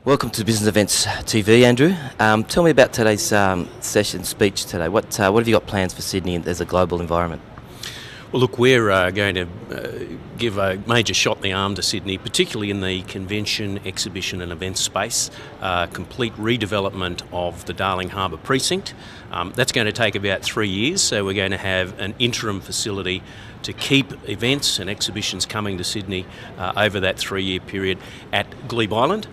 Welcome to Business Events TV, Andrew. Tell me about today's session speech today. What have you got plans for Sydney as a global environment? Well, look, we're going to give a major shot in the arm to Sydney, particularly in the convention, exhibition and events space. Complete redevelopment of the Darling Harbour precinct. That's going to take about 3 years, so we're going to have an interim facility to keep events and exhibitions coming to Sydney over that 3-year period at Glebe Island.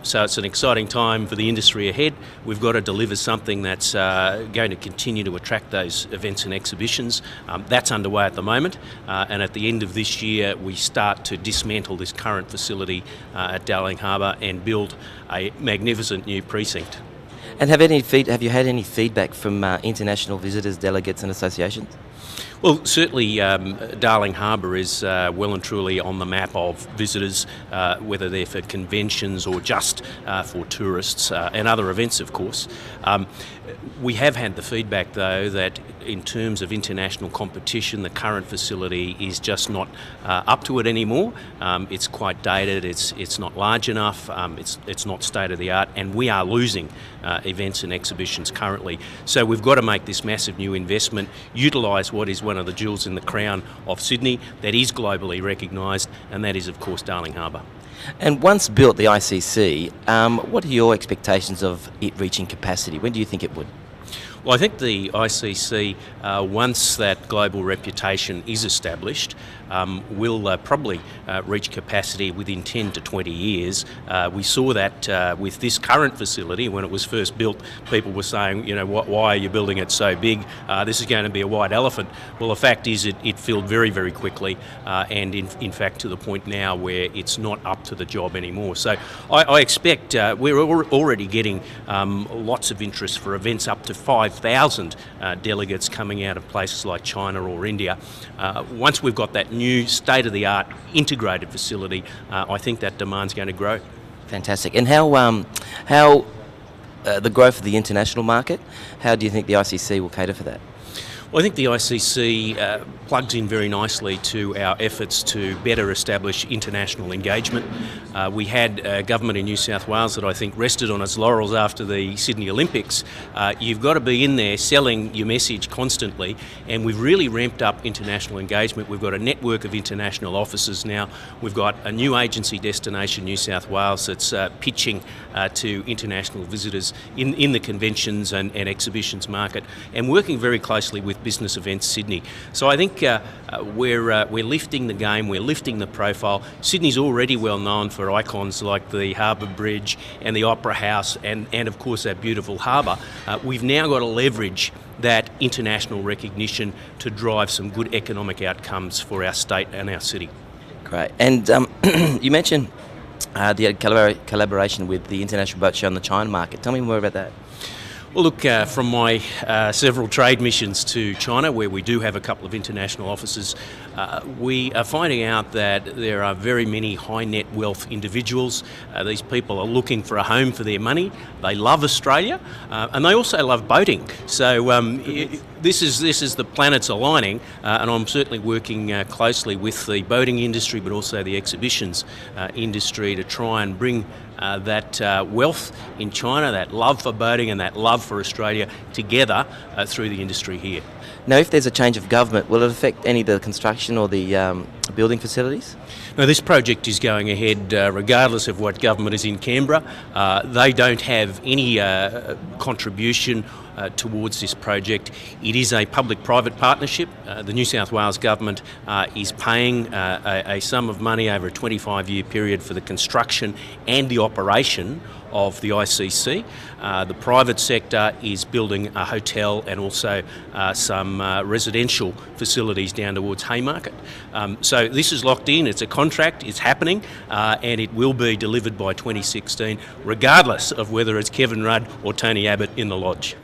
So it's an exciting time for the industry ahead. We've got to deliver something that's going to continue to attract those events and exhibitions. That's underway at the moment, and at the end of this year we start to dismantle this current facility at Darling Harbour and build a magnificent new precinct. And have you had any feedback from international visitors, delegates and associations? Well, certainly Darling Harbour is well and truly on the map of visitors, whether they're for conventions or just for tourists and other events, of course. We have had the feedback, though, that in terms of international competition, the current facility is just not up to it anymore. It's quite dated, it's not large enough, it's not state-of-the-art, and we are losing events and exhibitions currently. So we've got to make this massive new investment, utilise what is one of the jewels in the crown of Sydney that is globally recognised, and that is, of course, Darling Harbour. And once built, the ICC, what are your expectations of it reaching capacity? When do you think it would? Well, I think the ICC, once that global reputation is established, will probably reach capacity within 10 to 20 years. We saw that with this current facility. When it was first built, people were saying, you know, why are you building it so big? This is going to be a white elephant. Well, the fact is it filled very, very quickly, and in fact to the point now where it's not up to the job anymore. So I expect we're already getting lots of interest for events up to 5,000 delegates coming out of places like China or India. Once we've got that new state-of-the-art integrated facility, I think that demand's going to grow. Fantastic. And how the growth of the international market, how do you think the ICC will cater for that? Well, I think the ICC plugs in very nicely to our efforts to better establish international engagement. We had a government in New South Wales that I think rested on its laurels after the Sydney Olympics. You've got to be in there selling your message constantly, and we've really ramped up international engagement. We've got a network of international offices now. We've got a new agency destination, New South Wales, that's pitching to international visitors in the conventions and exhibitions market, and working very closely with Business Events Sydney. So I think we're lifting the game, we're lifting the profile. Sydney's already well known for icons like the Harbour Bridge and the Opera House and of course our beautiful harbour. We've now got to leverage that international recognition to drive some good economic outcomes for our state and our city. Great. And you mentioned the collaboration with the International Boat Show and the China market. Tell me more about that. Well, look, from my several trade missions to China, where we do have a couple of international offices, we are finding out that there are very many high net wealth individuals. These people are looking for a home for their money. They love Australia, and they also love boating. So this is the planets aligning, and I'm certainly working closely with the boating industry, but also the exhibitions industry to try and bring that wealth in China, that love for boating and that love for Australia together through the industry here. Now, if there's a change of government, will it affect any of the construction or the building facilities? No, this project is going ahead regardless of what government is in Canberra. They don't have any contribution towards this project. It is a public-private partnership. The New South Wales government is paying a sum of money over a 25-year period for the construction and the operation of the ICC. The private sector is building a hotel and also some residential facilities down towards Haymarket. So this is locked in, it's a contract, it's happening, and it will be delivered by 2016, regardless of whether it's Kevin Rudd or Tony Abbott in the lodge.